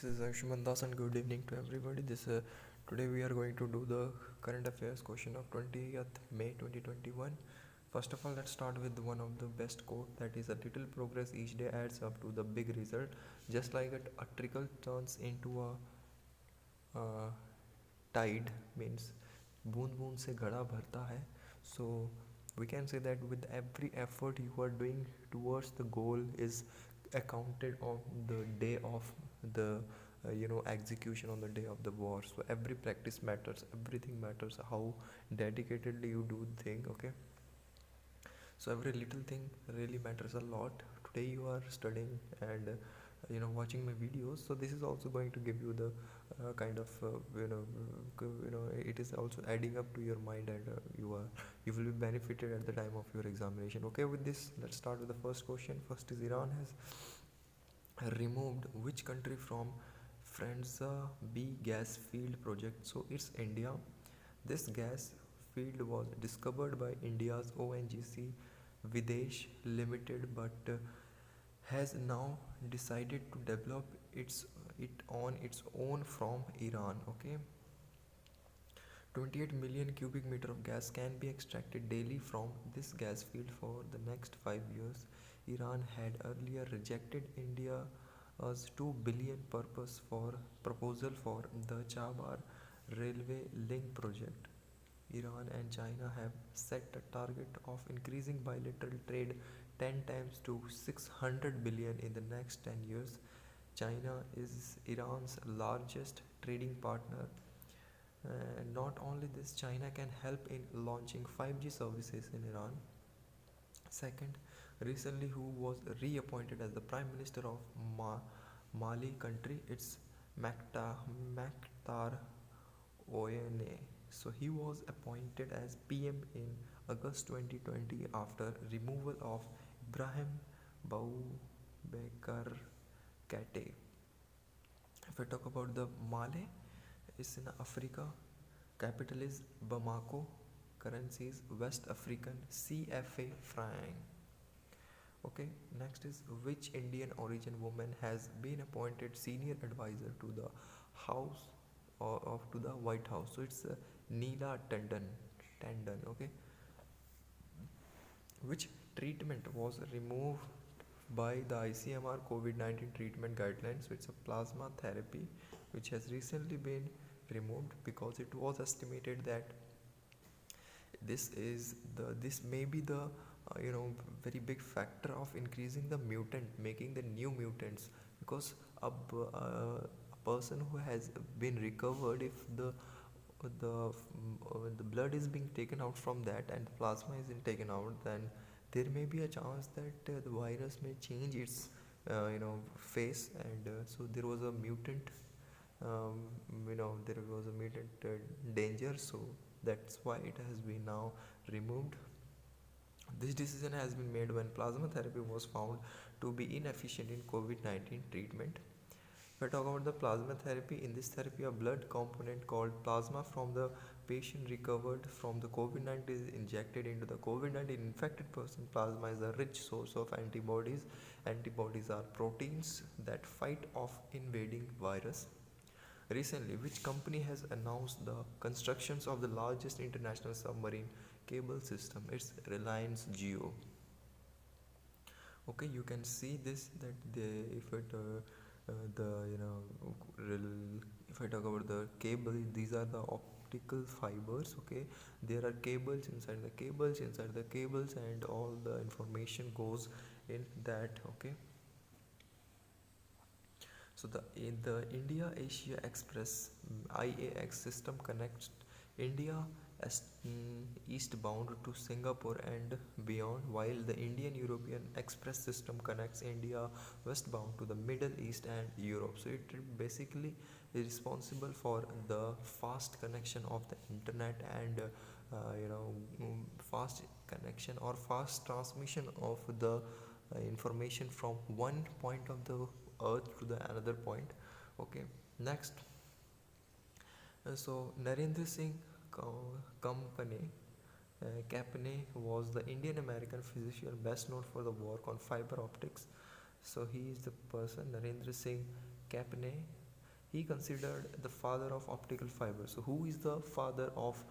is Anshuman Das and good evening to everybody. Today we are going to do the current affairs question of 20th May 2021. First of all, let's start with one of the best quote, that is, a little progress each day adds up to the big result. Just like a trickle turns into a tide, means बूंद बूंद से घड़ा भरता है. So we can say that with every effort you are doing towards the goal is accounted on the day of the execution, on the day of the war. So every practice matters, everything matters, how dedicatedly you do the thing. Okay, so every little thing really matters a lot. Today you are studying and watching my videos, so this is also going to give you the kind of it is also adding up to your mind, and you will be benefited at the time of your examination. Okay, with this, let's start with the first question. First is, Iran has removed which country from Franza B gas field project? So it's India. This gas field was discovered by India's ONGC Videsh Limited, but has now decided to develop it on its own from Iran. Okay, 28 million cubic meter of gas can be extracted daily from this gas field for the next 5 years. Iran had earlier rejected India's 2 billion purpose for proposal for the Chabar railway link project. Iran and China have set a target of increasing bilateral trade 10 times to 600 billion in the next 10 years. China is Iran's largest trading partner. Not only this, China can help in launching 5G services in Iran. Second, recently who was reappointed as the Prime Minister of Mali country? It's Maktar Oyene. So he was appointed as PM in August 2020 after removal of Ibrahim Boubacar Keïta. If I talk about the Mali, it's in Africa. Capital is Bamako. Currency is West African CFA franc. Okay, next is, which Indian origin woman has been appointed senior advisor to the House or to the White House? So it's Neela Tandon. Okay, which treatment was removed by the ICMR COVID-19 treatment guidelines? So it's a plasma therapy, which has recently been removed because it was estimated that this may be the very big factor of increasing the mutant, making the new mutants, because a person who has been recovered, if the blood is being taken out from that and the plasma isn't taken out, then there may be a chance that the virus may change its face, and so there was a mutant there was a mutant danger, so that's why it has been now removed. This decision has been made when plasma therapy was found to be inefficient in COVID-19 treatment. If I talk about the plasma therapy, in this therapy a blood component called plasma from the patient recovered from the COVID-19 is injected into the COVID-19 infected person. Plasma is a rich source of antibodies. Antibodies are proteins that fight off invading virus. Recently, which company has announced the constructions of the largest international submarine cable system? It's Reliance Jio. Okay, you can see this, that if it the if I talk about the cable, these are the optical fibers. Okay, there are cables inside the cables, and all the information goes in that. Okay, so the India Asia Express IAX system connects India eastbound to Singapore and beyond, while the Indian European Express system connects India westbound to the Middle East and Europe. So it basically is responsible for the fast connection of the internet and fast connection or fast transmission of the information from one point of the earth to the another point. Okay, next, so Narendra Singh Company Capne was the Indian American physician best known for the work on fiber optics. So he is the person, Narendra Singh Capne. He considered the father of optical fiber. So who is the father of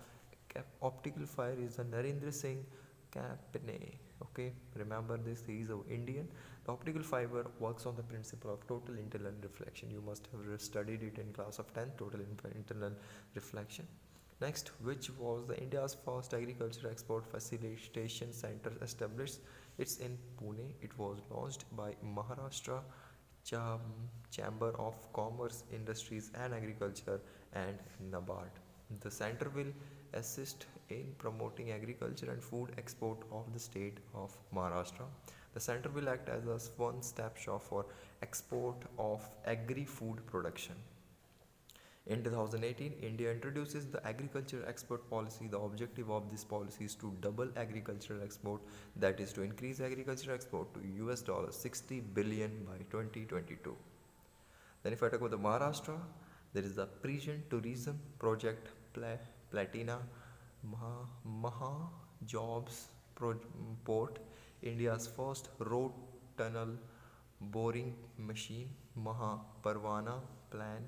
optical fiber? Is the Narendra Singh Kapne. Okay, remember this. He is an Indian. The optical fiber works on the principle of total internal reflection. You must have studied it in class of 10th. Total internal reflection. Next, which was the India's first agriculture export facilitation center established? It's in Pune. It was launched by Maharashtra Chamber of Commerce, Industries and Agriculture and NABARD. The center will assist in promoting agriculture and food export of the state of Maharashtra. The center will act as a one-stop shop for export of agri-food production. In 2018, India introduces the agriculture export policy. The objective of this policy is to double agricultural export, that is to increase agriculture export to US dollars 60 billion by 2022. Then if I talk about the Maharashtra, there is the Prison Tourism Project Platina Maha Jobs Port, India's first road tunnel boring machine, Maha Parwana Plan,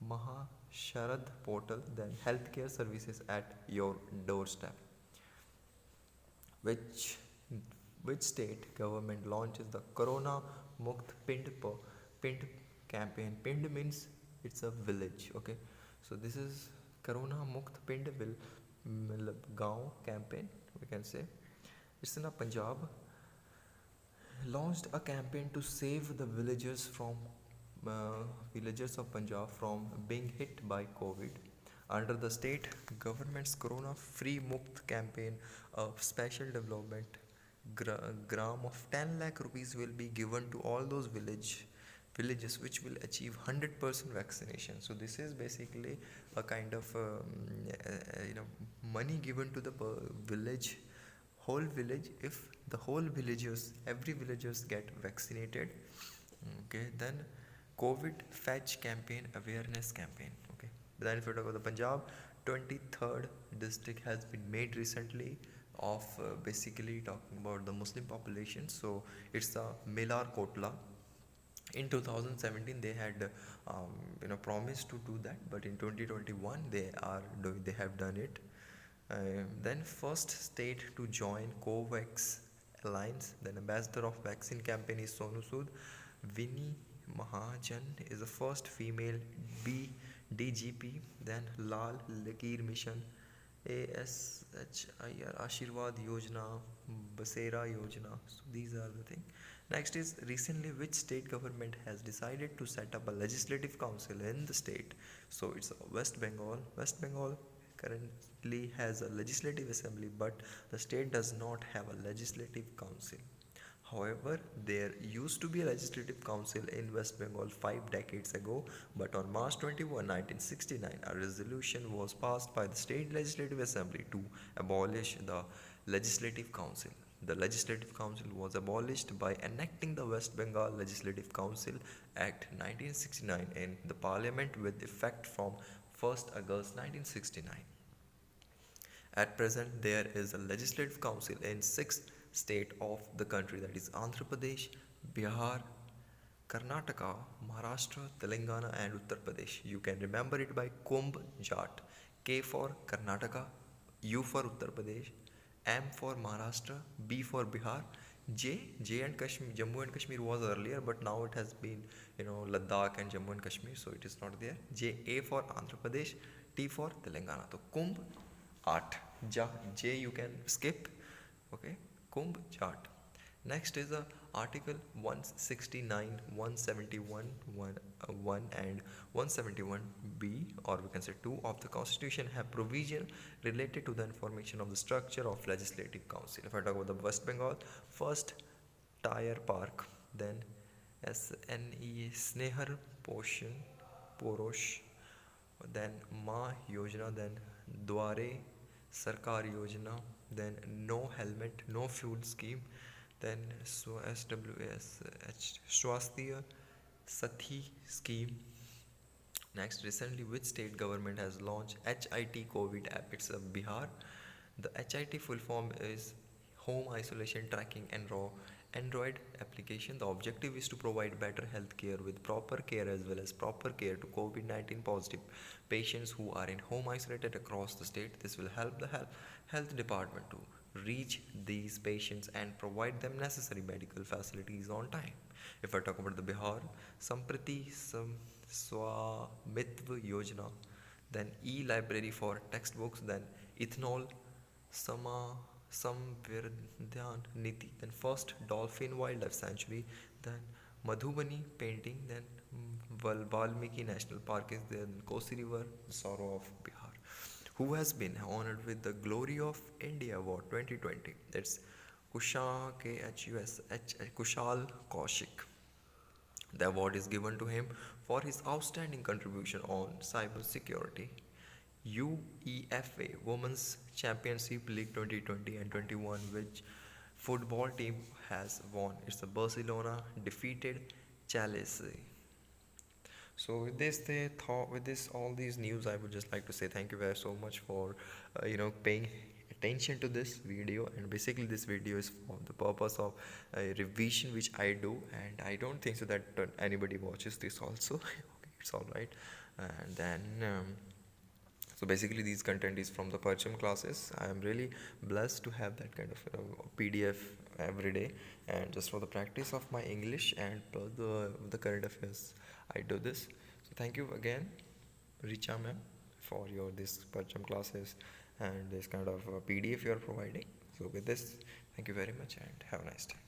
Maha Sharad portal, then healthcare services at your doorstep. Which which state government launches the Corona Mukt Pind campaign? Pind means it's a village. Okay, so this is Corona Mukt Pind will Gaon campaign. We can say it's in a Punjab. Launched a campaign to save the villagers of Punjab from being hit by COVID. Under the state government's Corona Free Mukt campaign, a special development gram of 10 lakh rupees will be given to all those villages which will achieve 100% vaccination. So this is basically a kind of money given to the whole village. If the whole villagers, every villagers get vaccinated, okay, then COVID fetch campaign, awareness campaign. Okay, then if you talk about the Punjab, 23rd district has been made recently of basically talking about the Muslim population. So it's the Melar Kotla. In 2017 they had promised to do that, but in 2021 they have done it. Then first state to join COVAX alliance. Then ambassador of vaccine campaign is Sonu Sood. Vinny Mahajan is the first female DGP. Then Lal Lakir Mission, ASHIR, Ashirwad Yojana, Basera Yojana. So these are the things. Next is recently which state government has decided to set up a legislative council in the state. So it's West Bengal. West Bengal currently has a legislative assembly, but the state does not have a legislative council. However, there used to be a legislative council in West Bengal 5 decades ago, but on March 21, 1969, a resolution was passed by the State Legislative Assembly to abolish the Legislative Council. The Legislative Council was abolished by enacting the West Bengal Legislative Council Act 1969 in the Parliament with effect from 1st August 1969. At present, there is a Legislative Council in 6 states of the country, that is Andhra Pradesh, Bihar, Karnataka, Maharashtra, Telangana and Uttar Pradesh. You can remember it by Kumbh Jat. K for Karnataka, U for Uttar Pradesh, M for Maharashtra, B for Bihar, J and Kashmir. Jammu and Kashmir was earlier, but now it has been Ladakh and Jammu and Kashmir, so it is not there. A for Andhra Pradesh, T for Telangana. So Kumbh Jat. J you can skip. Okay, Kumbh Jat. Next is the Article 169, 171, 1 and 171b, or we can say 2 of the Constitution have provision related to the information of the structure of Legislative Council. If I talk about the West Bengal, first Tire Park, then Snehar Porosh, then Ma Yojana, then Dware Sarkar Yojana, then No Helmet, No Fuel Scheme, then Swasthya Sathi Scheme. Next, recently which state government has launched HIT COVID app? It's Bihar. The HIT full form is Home Isolation Tracking Android application. The objective is to provide better health care with proper care as well as proper care to COVID-19 positive patients who are in home isolated across the state. This will help the health department to reach these patients and provide them necessary medical facilities on time. If I talk about the Bihar, Sampriti Swamitva Yojana, then e-library for textbooks, then ethanol Sama Samvirdhan Niti, then first dolphin wildlife sanctuary, then Madhubani painting, then Valmiki National Park is there, then Kosi River, the sorrow of Bihar. Who has been honored with the Glory of India Award 2020? That's Kushal Kaushik. The award is given to him for his outstanding contribution on cyber security. UEFA Women's Championship League 2020 and 21, which football team has won. It's the Barcelona defeated Chelsea. So with this, they thought with this all these news, I would just like to say thank you very so much for paying attention to this video. And basically this video is for the purpose of revision which I do, and I don't think so that anybody watches this also. Okay, it's all right. And then so basically this content is from the Parcham classes. I am really blessed to have that kind of PDF every day, and just for the practice of my English and the current affairs I do this. So thank you again, Richa ma'am, for your this Parcham classes and this kind of PDF you are providing. So with this, thank you very much and have a nice day.